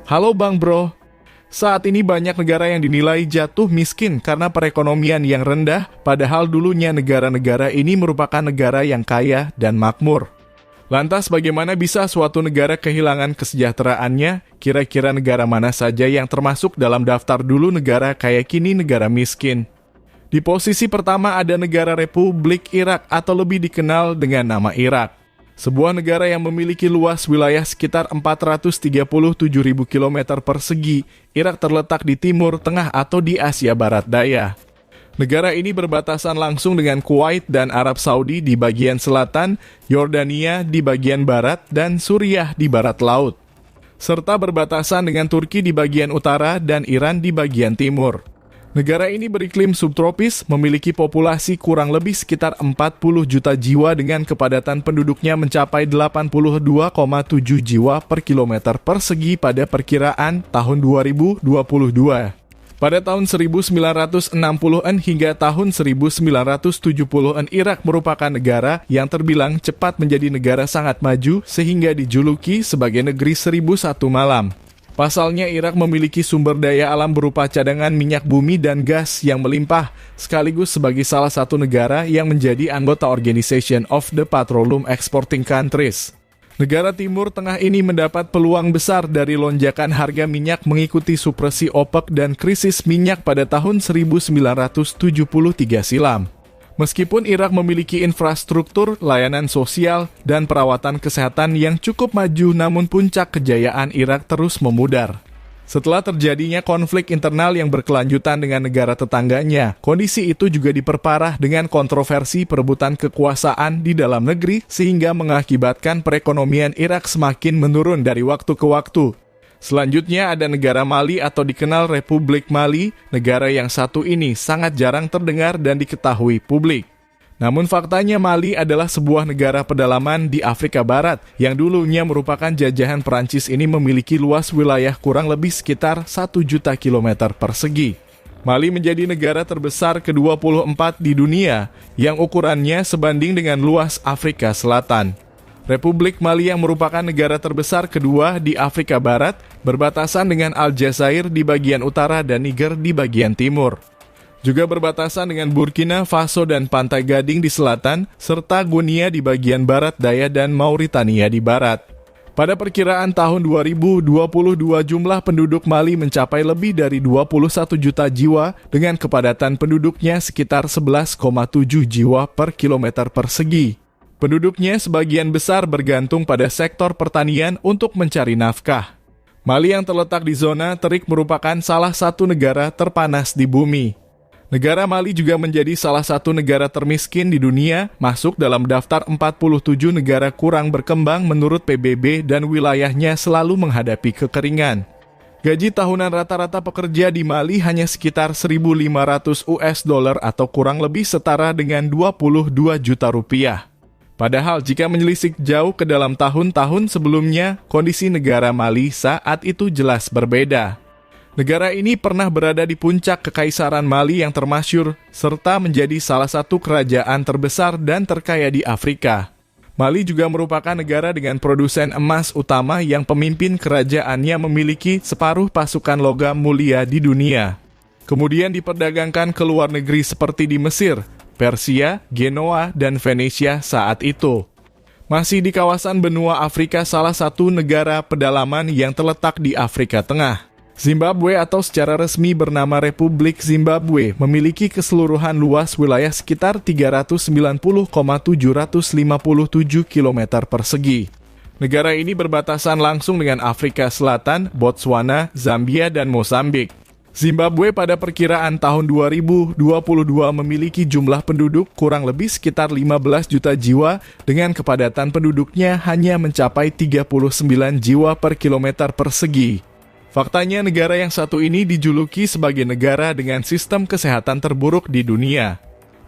Halo Bang Bro. Saat ini banyak negara yang dinilai jatuh miskin karena perekonomian yang rendah, padahal dulunya negara-negara ini merupakan negara yang kaya dan makmur. Lantas bagaimana bisa suatu negara kehilangan kesejahteraannya? Kira-kira negara mana saja yang termasuk dalam daftar dulu negara kaya kini negara miskin? Di posisi pertama ada negara Republik Irak atau lebih dikenal dengan nama Irak. Sebuah negara yang memiliki luas wilayah sekitar 437.000 km persegi, Irak terletak di timur, tengah atau di Asia Barat Daya. Negara ini berbatasan langsung dengan Kuwait dan Arab Saudi di bagian selatan, Yordania di bagian barat, dan Suriah di barat laut. Serta berbatasan dengan Turki di bagian utara dan Iran di bagian timur. Negara ini beriklim subtropis, memiliki populasi kurang lebih sekitar 40 juta jiwa dengan kepadatan penduduknya mencapai 82,7 jiwa per kilometer persegi pada perkiraan tahun 2022. Pada tahun 1960-an hingga tahun 1970-an Irak merupakan negara yang terbilang cepat menjadi negara sangat maju sehingga dijuluki sebagai negeri 1001 malam. Pasalnya Irak memiliki sumber daya alam berupa cadangan minyak bumi dan gas yang melimpah, sekaligus sebagai salah satu negara yang menjadi anggota Organization of the Petroleum Exporting Countries. Negara Timur Tengah ini mendapat peluang besar dari lonjakan harga minyak mengikuti supresi OPEC dan krisis minyak pada tahun 1973 silam. Meskipun Irak memiliki infrastruktur, layanan sosial, dan perawatan kesehatan yang cukup maju, namun puncak kejayaan Irak terus memudar. Setelah terjadinya konflik internal yang berkelanjutan dengan negara tetangganya, kondisi itu juga diperparah dengan kontroversi perebutan kekuasaan di dalam negeri sehingga mengakibatkan perekonomian Irak semakin menurun dari waktu ke waktu. Selanjutnya ada negara Mali atau dikenal Republik Mali. Negara yang satu ini sangat jarang terdengar dan diketahui publik. Namun faktanya Mali adalah sebuah negara pedalaman di Afrika Barat yang dulunya merupakan jajahan Perancis. Ini memiliki luas wilayah kurang lebih sekitar 1 juta kilometer persegi. Mali menjadi negara terbesar ke-24 di dunia yang ukurannya sebanding dengan luas Afrika Selatan. Republik Mali yang merupakan negara terbesar kedua di Afrika Barat, berbatasan dengan Aljazair di bagian utara dan Niger di bagian timur. Juga berbatasan dengan Burkina Faso dan Pantai Gading di selatan, serta Guinea di bagian barat daya dan Mauritania di barat. Pada perkiraan tahun 2022 jumlah penduduk Mali mencapai lebih dari 21 juta jiwa dengan kepadatan penduduknya sekitar 11,7 jiwa per kilometer persegi. Penduduknya sebagian besar bergantung pada sektor pertanian untuk mencari nafkah. Mali yang terletak di zona terik merupakan salah satu negara terpanas di bumi. Negara Mali juga menjadi salah satu negara termiskin di dunia, masuk dalam daftar 47 negara kurang berkembang menurut PBB dan wilayahnya selalu menghadapi kekeringan. Gaji tahunan rata-rata pekerja di Mali hanya sekitar 1.500 US dollar atau kurang lebih setara dengan 22 juta rupiah. Padahal jika menyelisik jauh ke dalam tahun-tahun sebelumnya, kondisi negara Mali saat itu jelas berbeda. Negara ini pernah berada di puncak kekaisaran Mali yang termasyhur, serta menjadi salah satu kerajaan terbesar dan terkaya di Afrika. Mali juga merupakan negara dengan produsen emas utama yang pemimpin kerajaannya memiliki separuh pasukan logam mulia di dunia. Kemudian diperdagangkan ke luar negeri seperti di Mesir, Persia, Genoa, dan Venesia saat itu. Masih di kawasan benua Afrika, salah satu negara pedalaman yang terletak di Afrika Tengah. Zimbabwe atau secara resmi bernama Republik Zimbabwe memiliki keseluruhan luas wilayah sekitar 390,757 km persegi. Negara ini berbatasan langsung dengan Afrika Selatan, Botswana, Zambia, dan Mozambik. Zimbabwe pada perkiraan tahun 2022 memiliki jumlah penduduk kurang lebih sekitar 15 juta jiwa dengan kepadatan penduduknya hanya mencapai 39 jiwa per kilometer persegi. Faktanya negara yang satu ini dijuluki sebagai negara dengan sistem kesehatan terburuk di dunia,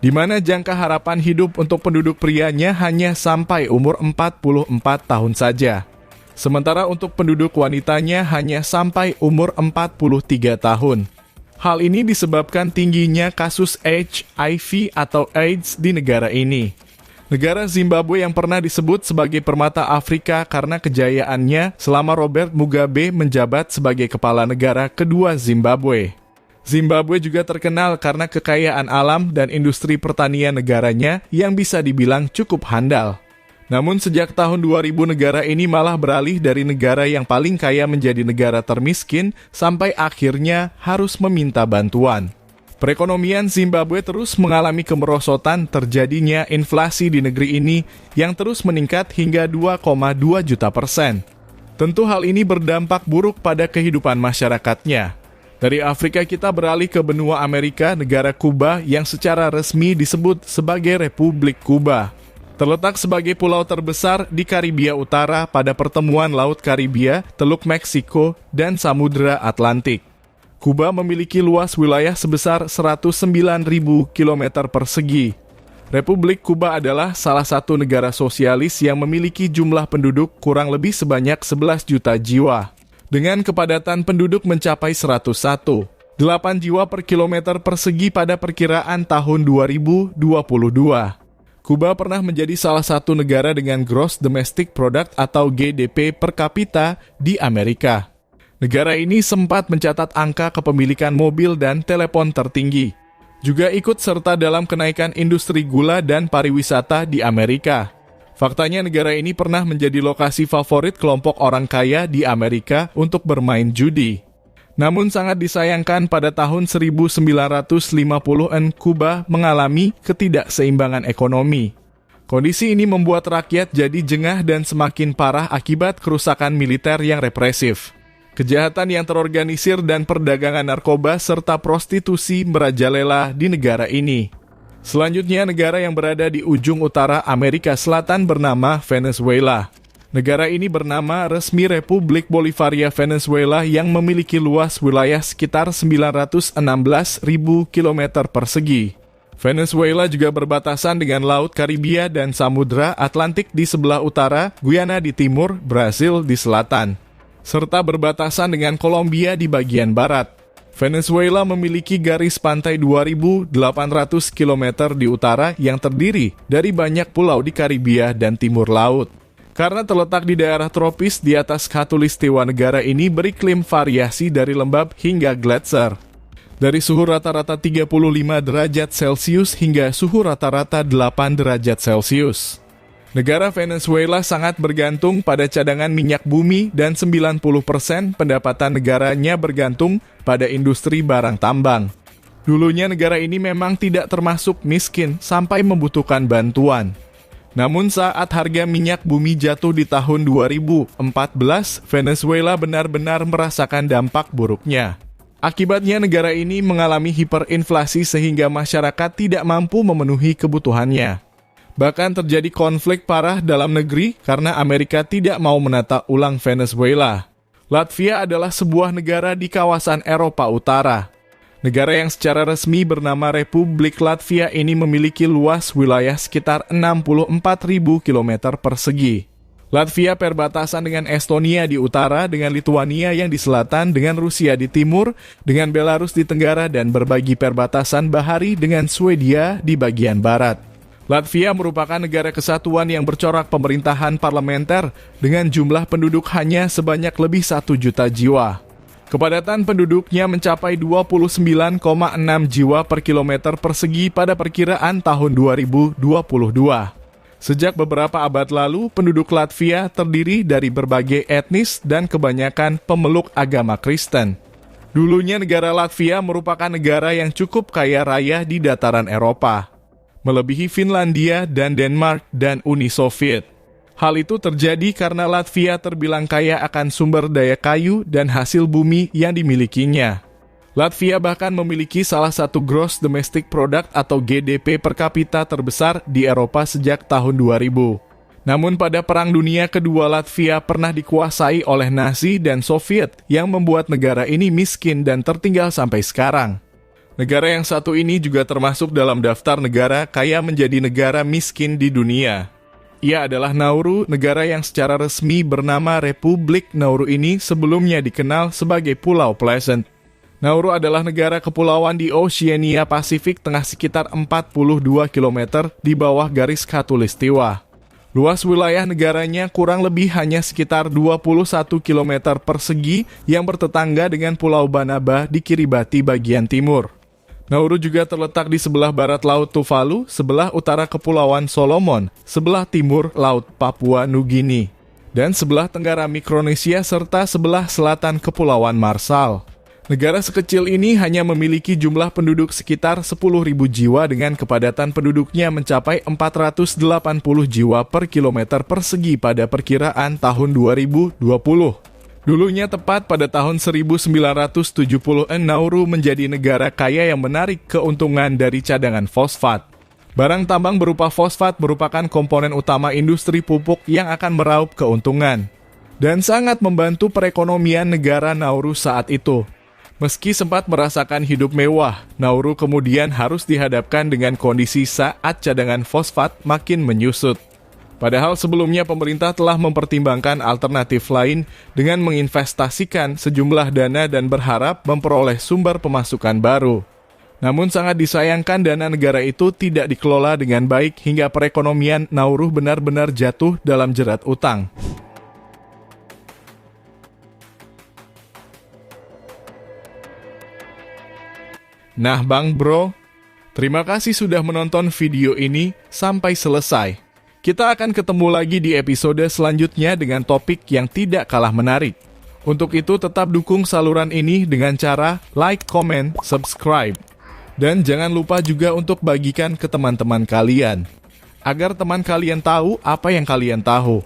di mana jangka harapan hidup untuk penduduk prianya hanya sampai umur 44 tahun saja. Sementara untuk penduduk wanitanya hanya sampai umur 43 tahun. Hal ini disebabkan tingginya kasus HIV atau AIDS di negara ini. Negara Zimbabwe yang pernah disebut sebagai permata Afrika karena kejayaannya selama Robert Mugabe menjabat sebagai kepala negara kedua Zimbabwe. Zimbabwe juga terkenal karena kekayaan alam dan industri pertanian negaranya yang bisa dibilang cukup handal. Namun sejak tahun 2000 negara ini malah beralih dari negara yang paling kaya menjadi negara termiskin sampai akhirnya harus meminta bantuan. Perekonomian Zimbabwe terus mengalami kemerosotan terjadinya inflasi di negeri ini yang terus meningkat hingga 2,2 juta %. Tentu hal ini berdampak buruk pada kehidupan masyarakatnya. Dari Afrika kita beralih ke benua Amerika, negara Kuba yang secara resmi disebut sebagai Republik Kuba. Terletak sebagai pulau terbesar di Karibia Utara pada pertemuan Laut Karibia, Teluk Meksiko, dan Samudra Atlantik. Kuba memiliki luas wilayah sebesar 109.000 km persegi. Republik Kuba adalah salah satu negara sosialis yang memiliki jumlah penduduk kurang lebih sebanyak 11 juta jiwa. Dengan kepadatan penduduk mencapai 101, 8 jiwa per kilometer persegi pada perkiraan tahun 2022. Kuba pernah menjadi salah satu negara dengan Gross Domestic Product atau GDP per kapita di Amerika. Negara ini sempat mencatat angka kepemilikan mobil dan telepon tertinggi. Juga ikut serta dalam kenaikan industri gula dan pariwisata di Amerika. Faktanya negara ini pernah menjadi lokasi favorit kelompok orang kaya di Amerika untuk bermain judi. Namun sangat disayangkan pada tahun 1950-an Kuba mengalami ketidakseimbangan ekonomi. Kondisi ini membuat rakyat jadi jengah dan semakin parah akibat kerusakan militer yang represif. Kejahatan yang terorganisir dan perdagangan narkoba serta prostitusi merajalela di negara ini. Selanjutnya negara yang berada di ujung utara Amerika Selatan bernama Venezuela. Negara ini bernama resmi Republik Bolivaria Venezuela yang memiliki luas wilayah sekitar 916.000 km persegi. Venezuela juga berbatasan dengan Laut Karibia dan Samudra Atlantik di sebelah utara, Guyana di timur, Brasil di selatan, serta berbatasan dengan Kolombia di bagian barat. Venezuela memiliki garis pantai 2.800 km di utara yang terdiri dari banyak pulau di Karibia dan timur laut. Karena terletak di daerah tropis di atas khatulistiwa negara ini beriklim variasi dari lembab hingga gletser. Dari suhu rata-rata 35 derajat Celcius hingga suhu rata-rata 8 derajat Celcius. Negara Venezuela sangat bergantung pada cadangan minyak bumi dan 90% pendapatan negaranya bergantung pada industri barang tambang. Dulunya negara ini memang tidak termasuk miskin sampai membutuhkan bantuan. Namun saat harga minyak bumi jatuh di tahun 2014, Venezuela benar-benar merasakan dampak buruknya. Akibatnya negara ini mengalami hiperinflasi sehingga masyarakat tidak mampu memenuhi kebutuhannya. Bahkan terjadi konflik parah dalam negeri karena Amerika tidak mau menata ulang Venezuela. Latvia adalah sebuah negara di kawasan Eropa Utara. Negara yang secara resmi bernama Republik Latvia ini memiliki luas wilayah sekitar 64.000 km persegi. Latvia perbatasan dengan Estonia di utara, dengan Lituania yang di selatan, dengan Rusia di timur, dengan Belarus di tenggara, dan berbagi perbatasan bahari dengan Swedia di bagian barat. Latvia merupakan negara kesatuan yang bercorak pemerintahan parlementer dengan jumlah penduduk hanya sebanyak lebih 1 juta jiwa. Kepadatan penduduknya mencapai 29,6 jiwa per kilometer persegi pada perkiraan tahun 2022. Sejak beberapa abad lalu, penduduk Latvia terdiri dari berbagai etnis dan kebanyakan pemeluk agama Kristen. Dulunya negara Latvia merupakan negara yang cukup kaya raya di dataran Eropa, melebihi Finlandia dan Denmark dan Uni Soviet. Hal itu terjadi karena Latvia terbilang kaya akan sumber daya kayu dan hasil bumi yang dimilikinya. Latvia bahkan memiliki salah satu Gross Domestic Product atau GDP per kapita terbesar di Eropa sejak tahun 2000. Namun pada Perang Dunia Kedua Latvia pernah dikuasai oleh Nazi dan Soviet yang membuat negara ini miskin dan tertinggal sampai sekarang. Negara yang satu ini juga termasuk dalam daftar negara kaya menjadi negara miskin di dunia. Ia adalah Nauru, negara yang secara resmi bernama Republik Nauru ini sebelumnya dikenal sebagai Pulau Pleasant. Nauru adalah negara kepulauan di Oceania Pasifik tengah sekitar 42 km di bawah garis khatulistiwa. Luas wilayah negaranya kurang lebih hanya sekitar 21 km persegi yang bertetangga dengan Pulau Banaba di Kiribati bagian timur. Nauru juga terletak di sebelah barat Laut Tuvalu, sebelah utara Kepulauan Solomon, sebelah timur Laut Papua Nugini, dan sebelah tenggara Mikronesia serta sebelah selatan Kepulauan Marshall. Negara sekecil ini hanya memiliki jumlah penduduk sekitar 10.000 jiwa dengan kepadatan penduduknya mencapai 480 jiwa per kilometer persegi pada perkiraan tahun 2020. Dulunya tepat pada tahun 1970, Nauru menjadi negara kaya yang menarik keuntungan dari cadangan fosfat. Barang tambang berupa fosfat merupakan komponen utama industri pupuk yang akan meraup keuntungan dan sangat membantu perekonomian negara Nauru saat itu. Meski sempat merasakan hidup mewah, Nauru kemudian harus dihadapkan dengan kondisi saat cadangan fosfat makin menyusut. Padahal sebelumnya pemerintah telah mempertimbangkan alternatif lain dengan menginvestasikan sejumlah dana dan berharap memperoleh sumber pemasukan baru. Namun sangat disayangkan dana negara itu tidak dikelola dengan baik hingga perekonomian Nauru benar-benar jatuh dalam jerat utang. Nah Bang Bro, terima kasih sudah menonton video ini sampai selesai. Kita akan ketemu lagi di episode selanjutnya dengan topik yang tidak kalah menarik. Untuk itu tetap dukung saluran ini dengan cara like, comment, subscribe. Dan jangan lupa juga untuk bagikan ke teman-teman kalian, agar teman kalian tahu apa yang kalian tahu.